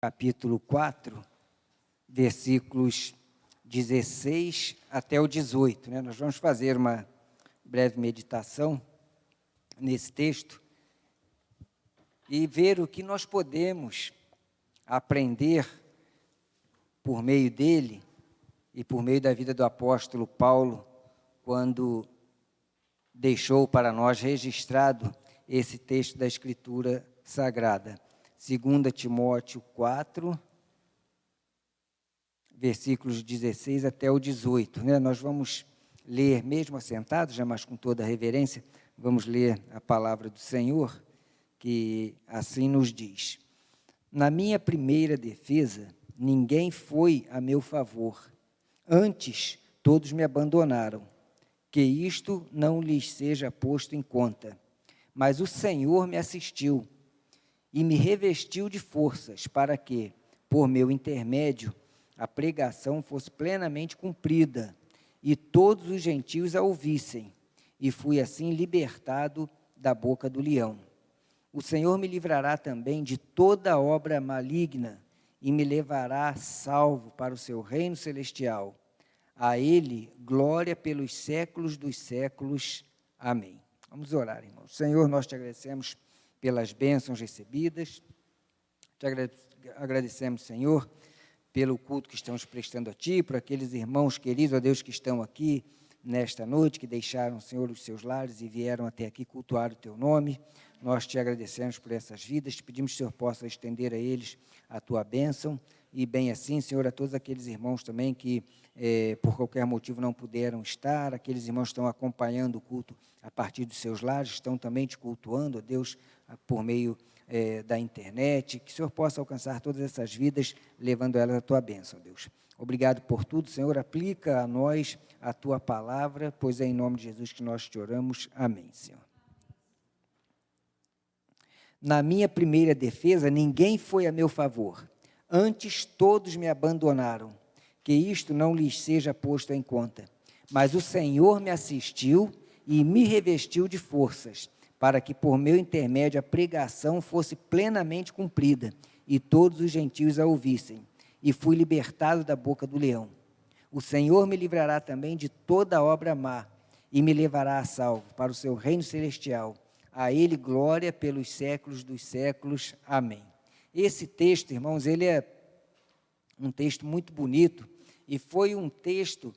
capítulo 4, versículos 16 até o 18. Nós vamos fazer uma breve meditação nesse texto e ver o que nós podemos aprender por meio dele e por meio da vida do apóstolo Paulo, quando deixou para nós registrado esse texto da Escritura Sagrada. 2 Timóteo 4, versículos 16 até o 18. Nós vamos ler, mesmo assentados, já mas com toda a reverência, vamos ler a palavra do Senhor, que assim nos diz: Na minha primeira defesa, ninguém foi a meu favor, antes todos me abandonaram, que isto não lhes seja posto em conta. Mas o Senhor me assistiu e me revestiu de forças para que, por meu intermédio, a pregação fosse plenamente cumprida e todos os gentios a ouvissem, e fui assim libertado da boca do leão. O Senhor me livrará também de toda obra maligna e me levará salvo para o seu reino celestial. A Ele, glória pelos séculos dos séculos. Amém. Vamos orar, irmãos. Senhor, nós te agradecemos pelas bênçãos recebidas, te agradecemos, Senhor, pelo culto que estamos prestando a Ti, por aqueles irmãos queridos, ó Deus, que estão aqui nesta noite, que deixaram, Senhor, os seus lares e vieram até aqui cultuar o Teu nome. Nós te agradecemos por essas vidas, te pedimos que o Senhor possa estender a eles a Tua bênção, e bem assim, Senhor, a todos aqueles irmãos também que, por qualquer motivo, não puderam estar, aqueles irmãos que estão acompanhando o culto a partir dos seus lares, estão também te cultuando, ó Deus, por meio da internet, que o Senhor possa alcançar todas essas vidas, levando elas à Tua bênção, ó Deus. Obrigado por tudo, Senhor, aplica a nós a Tua palavra, pois é em nome de Jesus que nós te oramos. Amém, Senhor. Na minha primeira defesa, ninguém foi a meu favor, antes todos me abandonaram, que isto não lhes seja posto em conta. Mas o Senhor me assistiu e me revestiu de forças, para que por meu intermédio a pregação fosse plenamente cumprida, e todos os gentios a ouvissem, e fui libertado da boca do leão. O Senhor me livrará também de toda obra má, e me levará a salvo para o seu reino celestial. A Ele glória pelos séculos dos séculos. Amém. Esse texto, irmãos, ele é um texto muito bonito, e foi um texto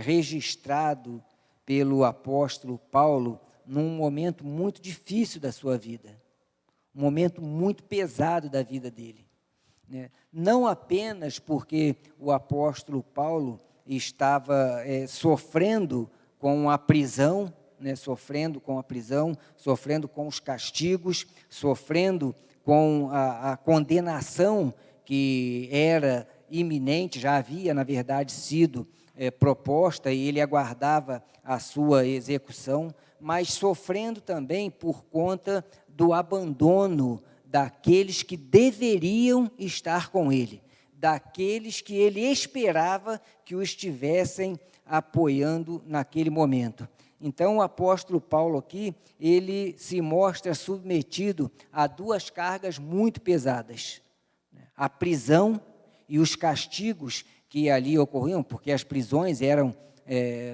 registrado pelo apóstolo Paulo num momento muito difícil da sua vida, um momento muito pesado da vida dele, né? Não apenas porque o apóstolo Paulo estava sofrendo com a prisão, né? Sofrendo com os castigos, sofrendo com a condenação que era iminente, já havia, na verdade, sido proposta, e ele aguardava a sua execução, mas sofrendo também por conta do abandono daqueles que deveriam estar com ele, daqueles que ele esperava que o estivessem apoiando naquele momento. Então, o apóstolo Paulo aqui, ele se mostra submetido a duas cargas muito pesadas: a prisão e os castigos que ali ocorriam, porque as prisões eram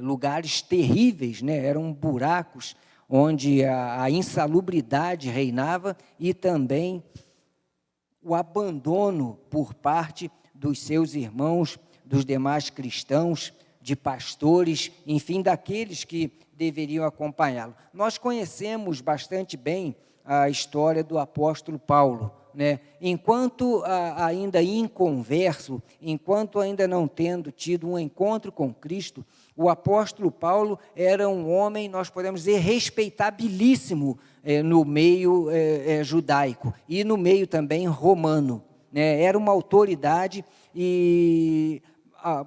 lugares terríveis, né? Eram buracos onde a insalubridade reinava, e também o abandono por parte dos seus irmãos, dos demais cristãos, de pastores, enfim, daqueles que deveriam acompanhá-lo. Nós conhecemos bastante bem a história do apóstolo Paulo, né? Enquanto ainda inconverso, enquanto ainda não tendo tido um encontro com Cristo, o apóstolo Paulo era um homem, nós podemos dizer, respeitabilíssimo no meio judaico e no meio também romano, né? Era uma autoridade, e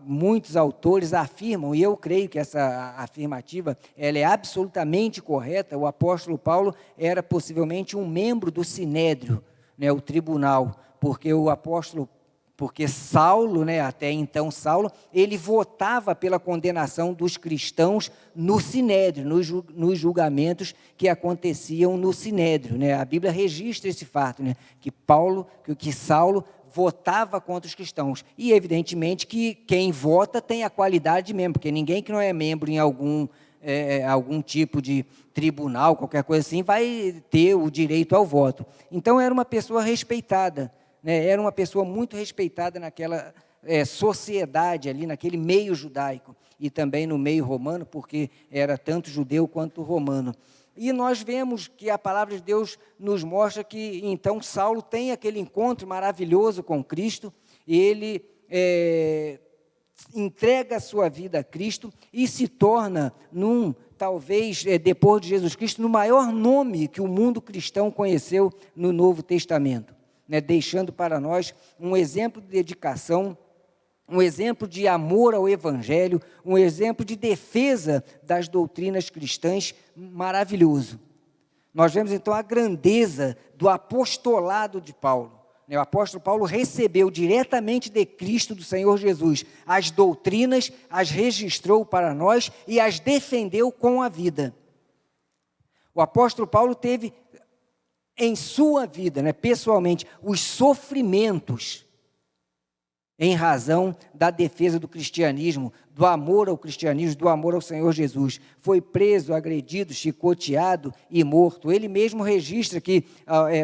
muitos autores afirmam, e eu creio que essa afirmativa ela é absolutamente correta, o apóstolo Paulo era possivelmente um membro do Sinédrio, né, o tribunal, porque Saulo, né, até então Saulo, ele votava pela condenação dos cristãos no Sinédrio, nos julgamentos que aconteciam no Sinédrio, né? A Bíblia registra esse fato, né, que Saulo votava contra os cristãos. E, evidentemente, que quem vota tem a qualidade de membro, porque ninguém que não é membro em algum tipo de tribunal, qualquer coisa assim, vai ter o direito ao voto. Então, era uma pessoa respeitada, né? Era uma pessoa muito respeitada naquela sociedade ali, naquele meio judaico, e também no meio romano, porque era tanto judeu quanto romano. E nós vemos que a palavra de Deus nos mostra que, então, Saulo tem aquele encontro maravilhoso com Cristo, e ele entrega a sua vida a Cristo e se torna, talvez, depois de Jesus Cristo, no maior nome que o mundo cristão conheceu no Novo Testamento, né? Deixando para nós um exemplo de dedicação, um exemplo de amor ao Evangelho, um exemplo de defesa das doutrinas cristãs maravilhoso. Nós vemos, então, a grandeza do apostolado de Paulo. O apóstolo Paulo recebeu diretamente de Cristo, do Senhor Jesus, as doutrinas, as registrou para nós e as defendeu com a vida. O apóstolo Paulo teve em sua vida, pessoalmente, os sofrimentos em razão da defesa do cristianismo, do amor ao cristianismo, do amor ao Senhor Jesus. Foi preso, agredido, chicoteado e morto. Ele mesmo registra que,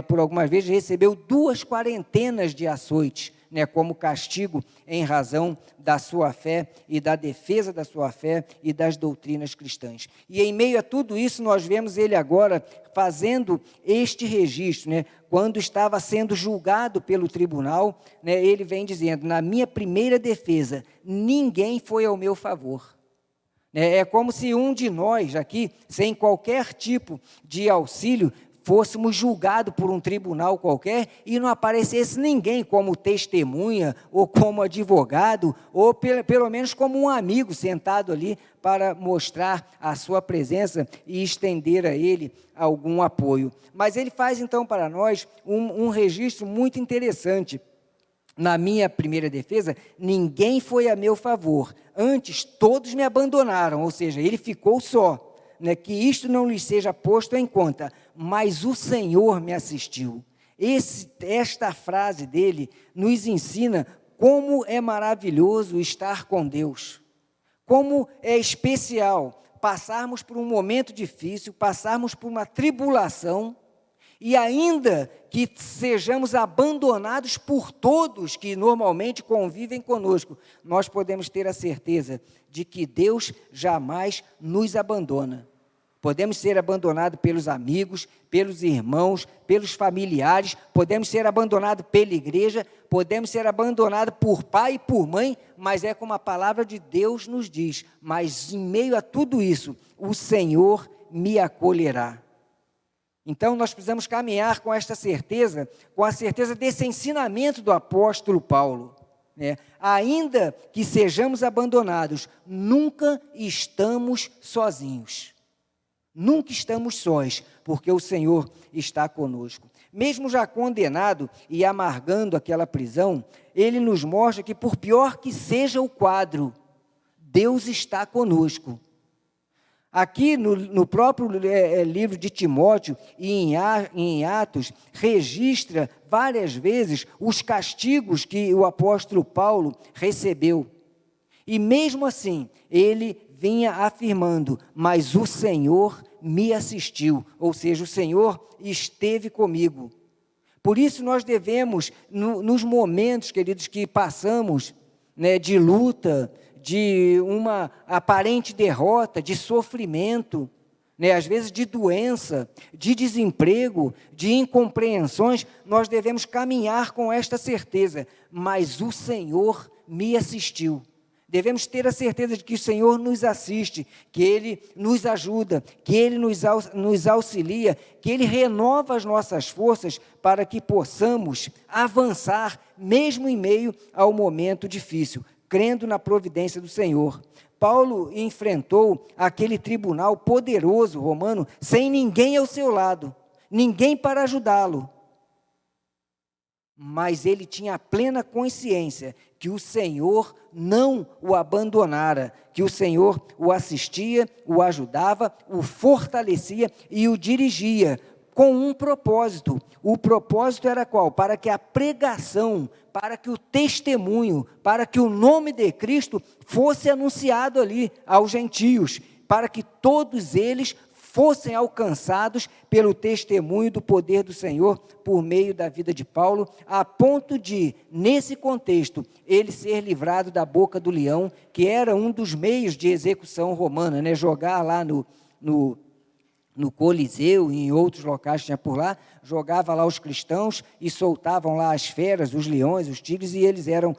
por algumas vezes, recebeu 2 quarentenas de açoites, como castigo em razão da sua fé e da defesa da sua fé e das doutrinas cristãs. E em meio a tudo isso, nós vemos ele agora fazendo este registro, quando estava sendo julgado pelo tribunal, ele vem dizendo: na minha primeira defesa, ninguém foi ao meu favor. É como se um de nós aqui, sem qualquer tipo de auxílio, fôssemos julgados por um tribunal qualquer e não aparecesse ninguém como testemunha, ou como advogado, ou pelo menos como um amigo sentado ali para mostrar a sua presença e estender a ele algum apoio. Mas ele faz então para nós um registro muito interessante. Na minha primeira defesa, ninguém foi a meu favor, antes todos me abandonaram, ou seja, ele ficou só. Que isto não lhes seja posto em conta, mas o Senhor me assistiu. Esta frase dele nos ensina como é maravilhoso estar com Deus, como é especial passarmos por um momento difícil, passarmos por uma tribulação, e ainda que sejamos abandonados por todos que normalmente convivem conosco, nós podemos ter a certeza de que Deus jamais nos abandona. Podemos ser abandonados pelos amigos, pelos irmãos, pelos familiares, podemos ser abandonados pela igreja, podemos ser abandonados por pai e por mãe, mas é como a palavra de Deus nos diz: mas em meio a tudo isso, o Senhor me acolherá. Então, nós precisamos caminhar com esta certeza, com a certeza desse ensinamento do apóstolo Paulo. Ainda que sejamos abandonados, nunca estamos sozinhos. Nunca estamos sós, porque o Senhor está conosco. Mesmo já condenado e amargando aquela prisão, ele nos mostra que, por pior que seja o quadro, Deus está conosco. Aqui no próprio livro de Timóteo e em Atos, registra várias vezes os castigos que o apóstolo Paulo recebeu. E mesmo assim, ele vinha afirmando: mas o Senhor me assistiu, ou seja, o Senhor esteve comigo. Por isso nós devemos, nos momentos, queridos, que passamos, de luta, de uma aparente derrota, de sofrimento, às vezes de doença, de desemprego, de incompreensões, nós devemos caminhar com esta certeza: mas o Senhor me assistiu. Devemos ter a certeza de que o Senhor nos assiste, que Ele nos ajuda, que Ele nos auxilia, que Ele renova as nossas forças para que possamos avançar, mesmo em meio ao momento difícil, crendo na providência do Senhor. Paulo enfrentou aquele tribunal poderoso romano sem ninguém ao seu lado, ninguém para ajudá-lo. Mas ele tinha a plena consciência que o Senhor não o abandonara, que o Senhor o assistia, o ajudava, o fortalecia e o dirigia, com um propósito. O propósito era qual? Para que a pregação, para que o testemunho, para que o nome de Cristo fosse anunciado ali aos gentios, para que todos eles fossem alcançados pelo testemunho do poder do Senhor por meio da vida de Paulo, a ponto de, nesse contexto, ele ser livrado da boca do leão, que era um dos meios de execução romana, né? Jogar lá no Coliseu e em outros locais que tinha por lá, jogava lá os cristãos e soltavam lá as feras, os leões, os tigres, e eles eram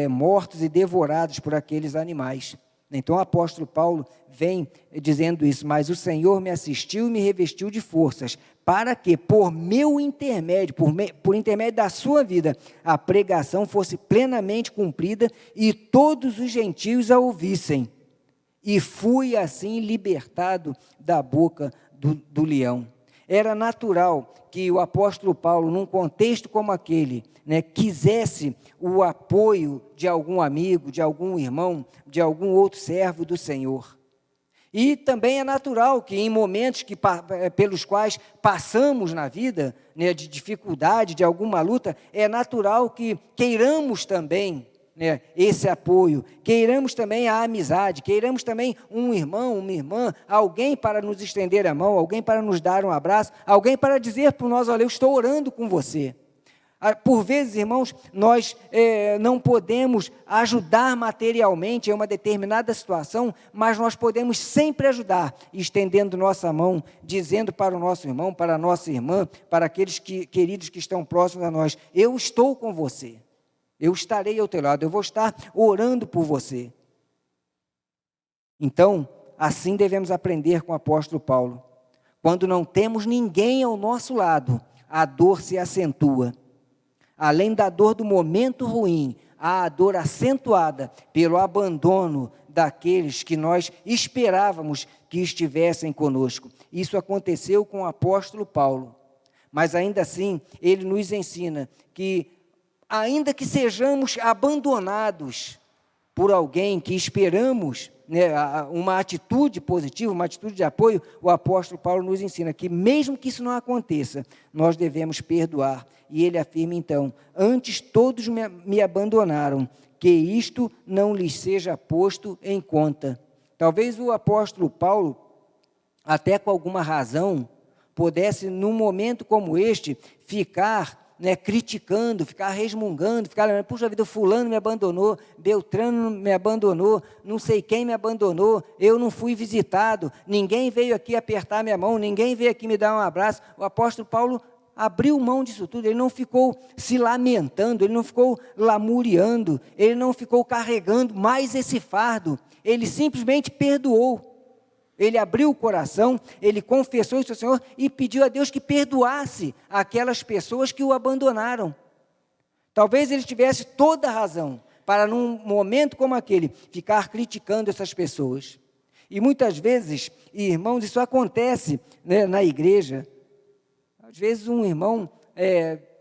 mortos e devorados por aqueles animais. Então o apóstolo Paulo vem dizendo isso: mas o Senhor me assistiu e me revestiu de forças, para que por meu intermédio, por intermédio da sua vida, a pregação fosse plenamente cumprida e todos os gentios a ouvissem. E fui assim libertado da boca do leão. Era natural que o apóstolo Paulo, num contexto como aquele, né, quisesse o apoio de algum amigo, de algum irmão, de algum outro servo do Senhor. E também é natural que em momentos pelos quais passamos na vida, né, de dificuldade, de alguma luta, é natural que queiramos também, né, esse apoio, queiramos também a amizade, queiramos também um irmão, uma irmã, alguém para nos estender a mão, alguém para nos dar um abraço, alguém para dizer para nós: olha, eu estou orando com você. Por vezes, irmãos, nós não podemos ajudar materialmente em uma determinada situação, mas nós podemos sempre ajudar, estendendo nossa mão, dizendo para o nosso irmão, para a nossa irmã, para aqueles queridos que estão próximos a nós: eu estou com você. Eu estarei ao teu lado, eu vou estar orando por você. Então, assim devemos aprender com o apóstolo Paulo. Quando não temos ninguém ao nosso lado, a dor se acentua. Além da dor do momento ruim, há a dor acentuada pelo abandono daqueles que nós esperávamos que estivessem conosco. Isso aconteceu com o apóstolo Paulo. Mas ainda assim, ele nos ensina que, ainda que sejamos abandonados por alguém que esperamos, né, uma atitude positiva, uma atitude de apoio, o apóstolo Paulo nos ensina que, mesmo que isso não aconteça, nós devemos perdoar. E ele afirma então: antes todos me abandonaram, que isto não lhes seja posto em conta. Talvez o apóstolo Paulo, até com alguma razão, pudesse, num momento como este, ficar, né, criticando, ficar resmungando, ficar lembrando: puxa vida, fulano me abandonou, Beltrano me abandonou, não sei quem me abandonou, eu não fui visitado, ninguém veio aqui apertar minha mão, ninguém veio aqui me dar um abraço. O apóstolo Paulo abriu mão disso tudo, ele não ficou se lamentando, ele não ficou lamuriando, ele não ficou carregando mais esse fardo, ele simplesmente perdoou. Ele abriu o coração, ele confessou isso ao Senhor e pediu a Deus que perdoasse aquelas pessoas que o abandonaram. Talvez ele tivesse toda a razão para, num momento como aquele, ficar criticando essas pessoas. E muitas vezes, irmãos, isso acontece, né, na igreja. Às vezes um irmão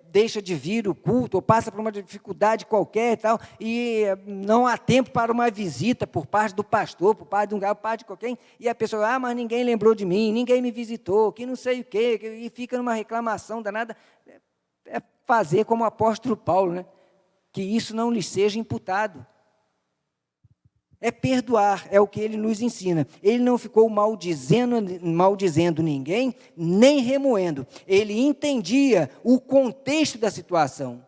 deixa de vir o culto, ou passa por uma dificuldade qualquer e tal, e não há tempo para uma visita por parte do pastor, por parte de um lugar, por parte de qualquer, e a pessoa: mas ninguém lembrou de mim, ninguém me visitou, que não sei o quê, e fica numa reclamação danada. É fazer como o apóstolo Paulo, né? Que isso não lhe seja imputado. É perdoar, é o que ele nos ensina. Ele não ficou maldizendo ninguém, nem remoendo. Ele entendia o contexto da situação.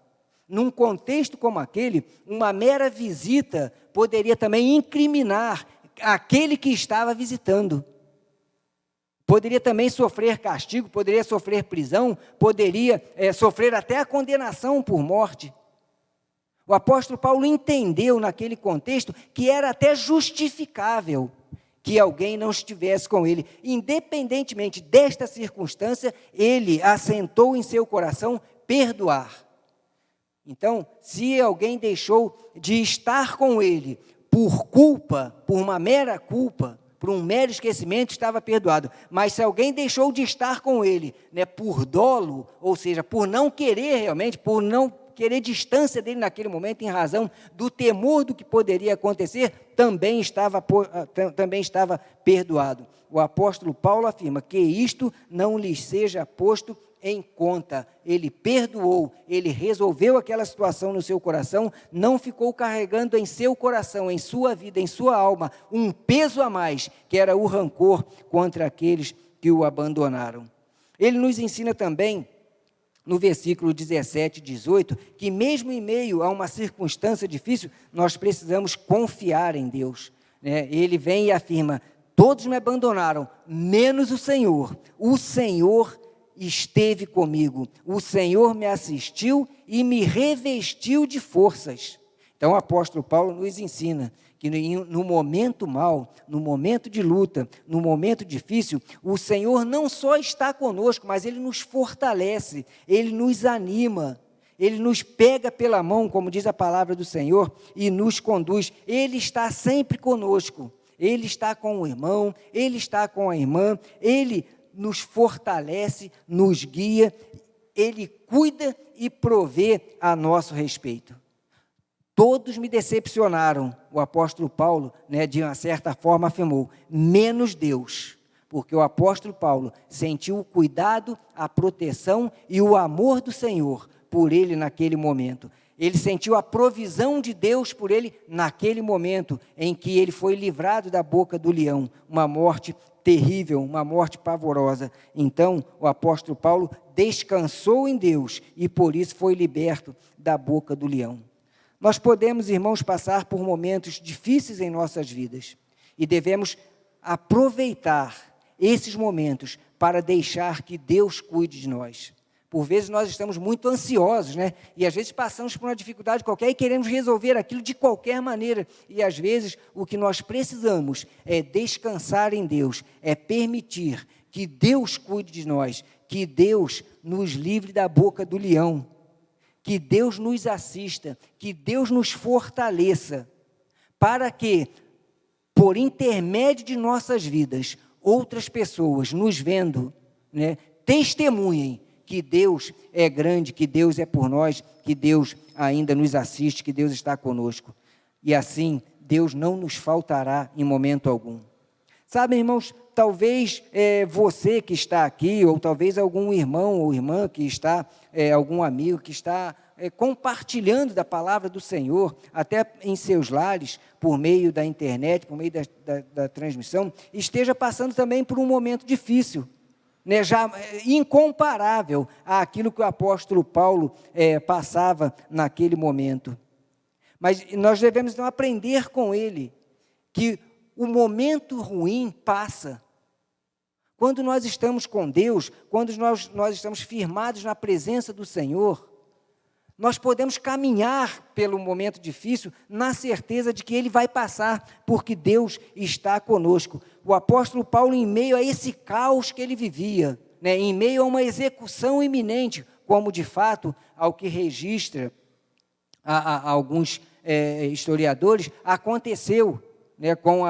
Num contexto como aquele, uma mera visita poderia também incriminar aquele que estava visitando. Poderia também sofrer castigo, poderia sofrer prisão, poderia sofrer até a condenação por morte. O apóstolo Paulo entendeu naquele contexto que era até justificável que alguém não estivesse com ele. Independentemente desta circunstância, ele assentou em seu coração perdoar. Então, se alguém deixou de estar com ele por culpa, por uma mera culpa, por um mero esquecimento, estava perdoado. Mas se alguém deixou de estar com ele, né, por dolo, ou seja, por não querer realmente, por não querer distância dele naquele momento, em razão do temor do que poderia acontecer, também estava perdoado. O apóstolo Paulo afirma que isto não lhes seja posto em conta. Ele perdoou, ele resolveu aquela situação no seu coração, não ficou carregando em seu coração, em sua vida, em sua alma, um peso a mais, que era o rancor contra aqueles que o abandonaram. Ele nos ensina também, no versículo 17 e 18, que mesmo em meio a uma circunstância difícil, nós precisamos confiar em Deus. Ele vem e afirma: todos me abandonaram, menos o Senhor. O Senhor esteve comigo, o Senhor me assistiu e me revestiu de forças. Então o apóstolo Paulo nos ensina que no momento mau, no momento de luta, no momento difícil, o Senhor não só está conosco, mas Ele nos fortalece, Ele nos anima, Ele nos pega pela mão, como diz a palavra do Senhor, e nos conduz. Ele está sempre conosco, Ele está com o irmão, Ele está com a irmã, Ele nos fortalece, nos guia, Ele cuida e provê a nosso respeito. Todos me decepcionaram, o apóstolo Paulo, de uma certa forma afirmou, menos Deus, porque o apóstolo Paulo sentiu o cuidado, a proteção e o amor do Senhor por ele naquele momento. Ele sentiu a provisão de Deus por ele naquele momento em que ele foi livrado da boca do leão, uma morte terrível, uma morte pavorosa. Então, o apóstolo Paulo descansou em Deus e por isso foi liberto da boca do leão. Nós podemos, irmãos, passar por momentos difíceis em nossas vidas e devemos aproveitar esses momentos para deixar que Deus cuide de nós. Por vezes nós estamos muito ansiosos, e às vezes passamos por uma dificuldade qualquer e queremos resolver aquilo de qualquer maneira. E às vezes o que nós precisamos é descansar em Deus, é permitir que Deus cuide de nós, que Deus nos livre da boca do leão, que Deus nos assista, que Deus nos fortaleça, para que, por intermédio de nossas vidas, outras pessoas nos vendo, testemunhem que Deus é grande, que Deus é por nós, que Deus ainda nos assiste, que Deus está conosco. E assim, Deus não nos faltará em momento algum. Sabe, irmãos, talvez você que está aqui, ou talvez algum irmão ou irmã que está, algum amigo que está compartilhando da palavra do Senhor, até em seus lares, por meio da internet, por meio da transmissão, esteja passando também por um momento difícil, já incomparável àquilo que o apóstolo Paulo passava naquele momento. Mas nós devemos então aprender com ele que o momento ruim passa. Quando nós estamos com Deus, quando nós estamos firmados na presença do Senhor, nós podemos caminhar pelo momento difícil na certeza de que ele vai passar, porque Deus está conosco. O apóstolo Paulo, em meio a esse caos que ele vivia, em meio a uma execução iminente, como de fato, ao que registra a alguns historiadores, aconteceu, com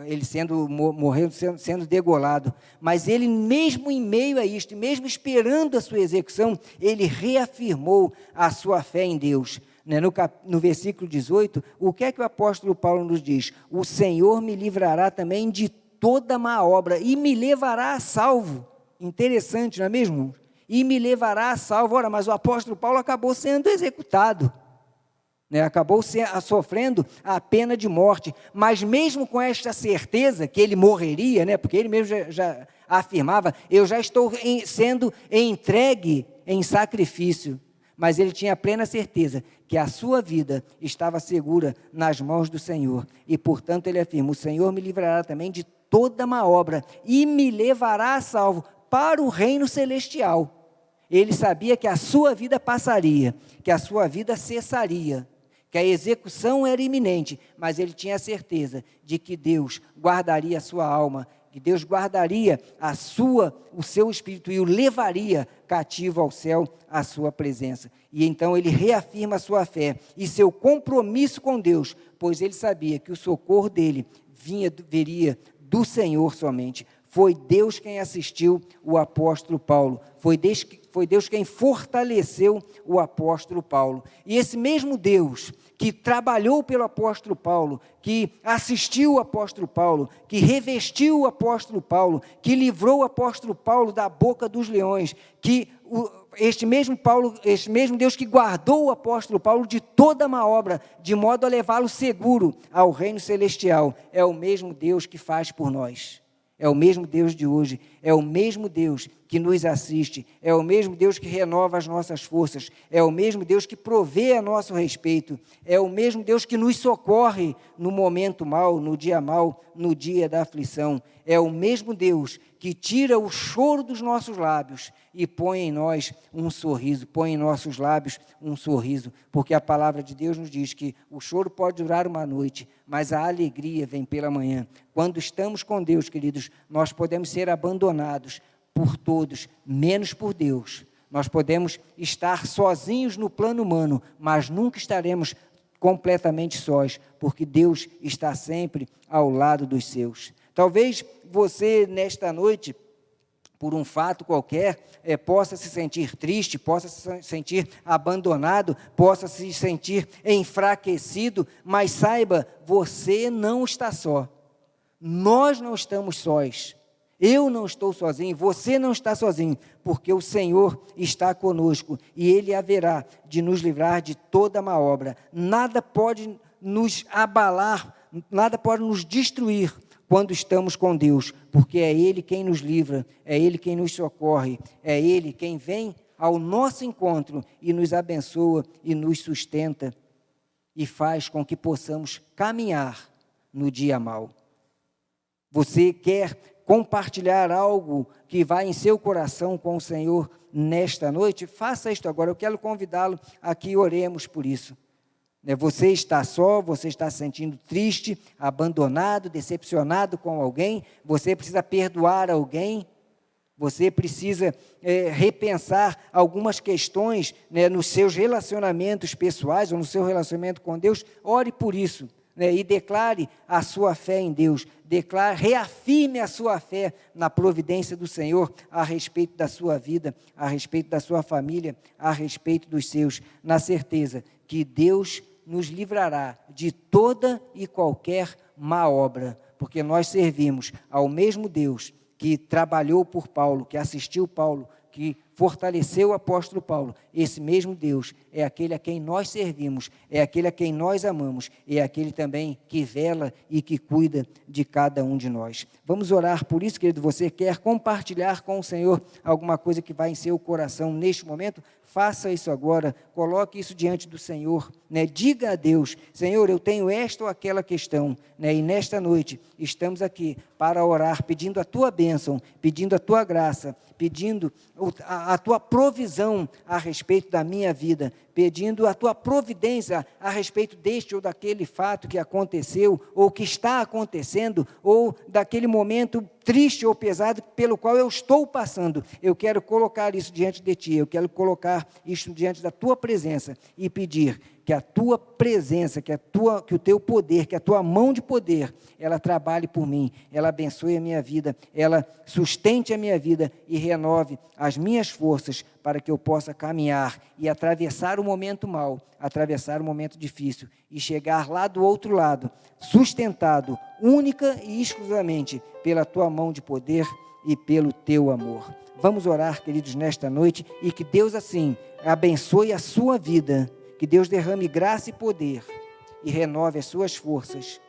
ele sendo degolado. Mas ele, mesmo em meio a isto, mesmo esperando a sua execução, ele reafirmou a sua fé em Deus. No versículo 18, o que é que o apóstolo Paulo nos diz? O Senhor me livrará também de toda má obra e me levará a salvo. Interessante, não é mesmo? E me levará a salvo. Ora, mas o apóstolo Paulo acabou sendo executado. Acabou sofrendo a pena de morte, mas mesmo com esta certeza que ele morreria, porque ele mesmo já afirmava, eu já estou sendo entregue em sacrifício, mas ele tinha plena certeza que a sua vida estava segura nas mãos do Senhor, e portanto ele afirma, o Senhor me livrará também de toda má obra, e me levará a salvo para o reino celestial. Ele sabia que a sua vida passaria, que a sua vida cessaria, que a execução era iminente, mas ele tinha a certeza de que Deus guardaria a sua alma, que Deus guardaria o seu espírito e o levaria cativo ao céu, à sua presença. E então ele reafirma a sua fé e seu compromisso com Deus, pois ele sabia que o socorro dele viria do Senhor somente. Foi Deus quem assistiu o apóstolo Paulo. Foi Deus quem fortaleceu o apóstolo Paulo. E esse mesmo Deus que trabalhou pelo apóstolo Paulo, que assistiu o apóstolo Paulo, que revestiu o apóstolo Paulo, que livrou o apóstolo Paulo da boca dos leões, este mesmo Deus que guardou o apóstolo Paulo de toda má obra, de modo a levá-lo seguro ao reino celestial, é o mesmo Deus que faz por nós. É o mesmo Deus de hoje, é o mesmo Deus que nos assiste, é o mesmo Deus que renova as nossas forças, é o mesmo Deus que provê a nosso respeito, é o mesmo Deus que nos socorre no momento mau, no dia da aflição, é o mesmo Deus que tira o choro dos nossos lábios e põe em nós um sorriso, põe em nossos lábios um sorriso, porque a palavra de Deus nos diz que o choro pode durar uma noite, mas a alegria vem pela manhã. Quando estamos com Deus, queridos, nós podemos ser abandonados por todos, menos por Deus. Nós podemos estar sozinhos no plano humano, mas nunca estaremos completamente sós, porque Deus está sempre ao lado dos seus. Talvez você, nesta noite, por um fato qualquer, possa se sentir triste, possa se sentir abandonado, possa se sentir enfraquecido, mas saiba, você não está só. Nós não estamos sós. Eu não estou sozinho, você não está sozinho, porque o Senhor está conosco e Ele haverá de nos livrar de toda má obra. Nada pode nos abalar, nada pode nos destruir quando estamos com Deus, porque é Ele quem nos livra, é Ele quem nos socorre, é Ele quem vem ao nosso encontro e nos abençoa e nos sustenta e faz com que possamos caminhar no dia mau. Você quer compartilhar algo que vai em seu coração com o Senhor nesta noite? Faça isto agora, eu quero convidá-lo a que oremos por isso. Você está só, você está se sentindo triste, abandonado, decepcionado com alguém, você precisa perdoar alguém, você precisa repensar algumas questões nos seus relacionamentos pessoais ou no seu relacionamento com Deus. Ore por isso. E declare a sua fé em Deus, reafirme a sua fé na providência do Senhor a respeito da sua vida, a respeito da sua família, a respeito dos seus, na certeza que Deus nos livrará de toda e qualquer má obra, porque nós servimos ao mesmo Deus que trabalhou por Paulo, que assistiu Paulo, que fortaleceu o apóstolo Paulo. Esse mesmo Deus é aquele a quem nós servimos, é aquele a quem nós amamos, é aquele também que vela e que cuida de cada um de nós. Vamos orar por isso, querido. Você quer compartilhar com o Senhor alguma coisa que vai em seu coração neste momento? Faça isso agora, coloque isso diante do Senhor, diga a Deus: Senhor, eu tenho esta ou aquela questão, e nesta noite estamos aqui para orar, pedindo a tua bênção, pedindo a tua graça, pedindo a tua provisão a respeito da minha vida, pedindo a tua providência a respeito deste ou daquele fato que aconteceu, ou que está acontecendo, ou daquele momento triste ou pesado pelo qual eu estou passando. Eu quero colocar isso diante de ti, eu quero colocar isso diante da tua presença e pedir que a tua presença, que o teu poder, que a tua mão de poder, ela trabalhe por mim, ela abençoe a minha vida, ela sustente a minha vida e renove as minhas forças para que eu possa caminhar e atravessar o momento mau, atravessar o momento difícil e chegar lá do outro lado, sustentado única e exclusivamente pela tua mão de poder e pelo teu amor. Vamos orar, queridos, nesta noite, e que Deus assim abençoe a sua vida, que Deus derrame graça e poder e renove as suas forças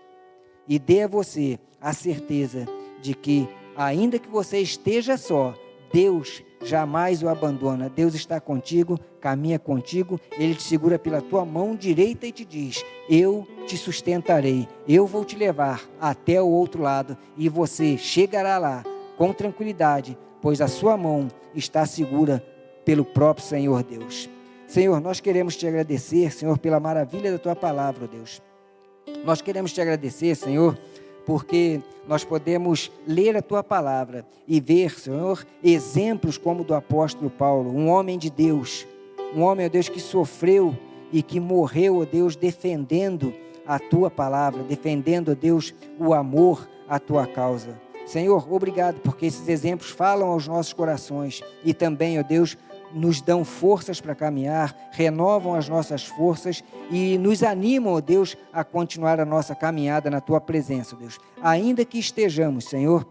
e dê a você a certeza de que, ainda que você esteja só, Deus jamais o abandona. Deus está contigo, caminha contigo, Ele te segura pela tua mão direita e te diz: eu te sustentarei, eu vou te levar até o outro lado e você chegará lá com tranquilidade, pois a sua mão está segura pelo próprio Senhor Deus. Senhor, nós queremos te agradecer, Senhor, pela maravilha da tua palavra, Deus. Nós queremos te agradecer, Senhor, porque nós podemos ler a tua palavra e ver, Senhor, exemplos como o do apóstolo Paulo, um homem de Deus, um homem, ó Deus, que sofreu e que morreu, ó Deus, defendendo a tua palavra, defendendo, ó Deus, o amor à tua causa. Senhor, obrigado, porque esses exemplos falam aos nossos corações e também, ó Deus, nos dão forças para caminhar, renovam as nossas forças e nos animam, ó Deus, a continuar a nossa caminhada na Tua presença, ó Deus. Ainda que estejamos, Senhor,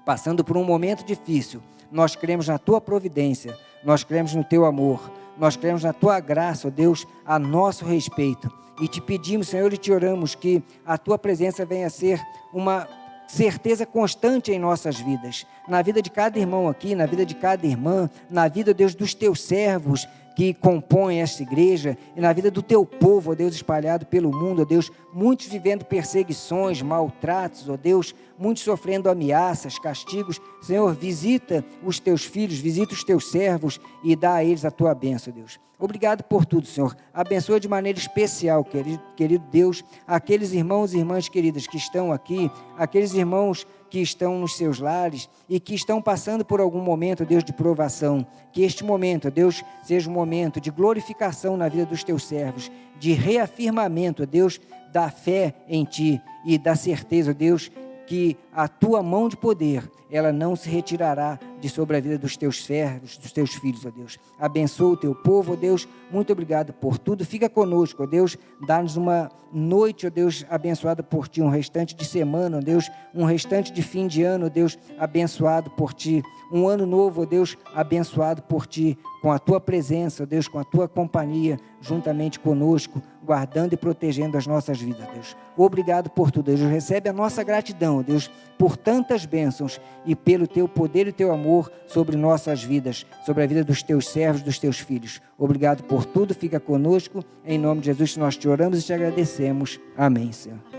passando por um momento difícil, nós cremos na Tua providência, nós cremos no Teu amor, nós cremos na Tua graça, ó Deus, a nosso respeito. E te pedimos, Senhor, e te oramos que a Tua presença venha a ser uma certeza constante em nossas vidas, na vida de cada irmão aqui, na vida de cada irmã, na vida, Deus, dos Teus servos que compõem esta igreja e na vida do Teu povo, ó Deus, espalhado pelo mundo, ó Deus, muitos vivendo perseguições, maltratos, ó Deus, muitos sofrendo ameaças, castigos. Senhor, visita os Teus filhos, visita os Teus servos e dá a eles a Tua bênção, Deus. Obrigado por tudo, Senhor. Abençoa de maneira especial, querido Deus, aqueles irmãos e irmãs queridas que estão aqui, aqueles irmãos que estão nos seus lares e que estão passando por algum momento, Deus, de provação. Que este momento, Deus, seja um momento de glorificação na vida dos Teus servos, de reafirmamento, Deus, da fé em Ti e da certeza, Deus, que a Tua mão de poder, ela não se retirará de sobre a vida dos Teus servos, dos Teus filhos, ó Deus. Abençoa o Teu povo, ó Deus. Muito obrigado por tudo. Fica conosco, ó Deus. Dá-nos uma noite, ó Deus, abençoada por Ti. Um restante de semana, ó Deus. Um restante de fim de ano, ó Deus, abençoado por Ti. Um ano novo, ó Deus, abençoado por Ti. Com a Tua presença, ó Deus, com a Tua companhia, juntamente conosco, guardando e protegendo as nossas vidas, Deus. Obrigado por tudo, Deus. Recebe a nossa gratidão, ó Deus, por tantas bênçãos e pelo Teu poder e Teu amor sobre nossas vidas, sobre a vida dos Teus servos, dos Teus filhos. Obrigado por tudo, fica conosco. Em nome de Jesus nós Te oramos e Te agradecemos. Amém, Senhor.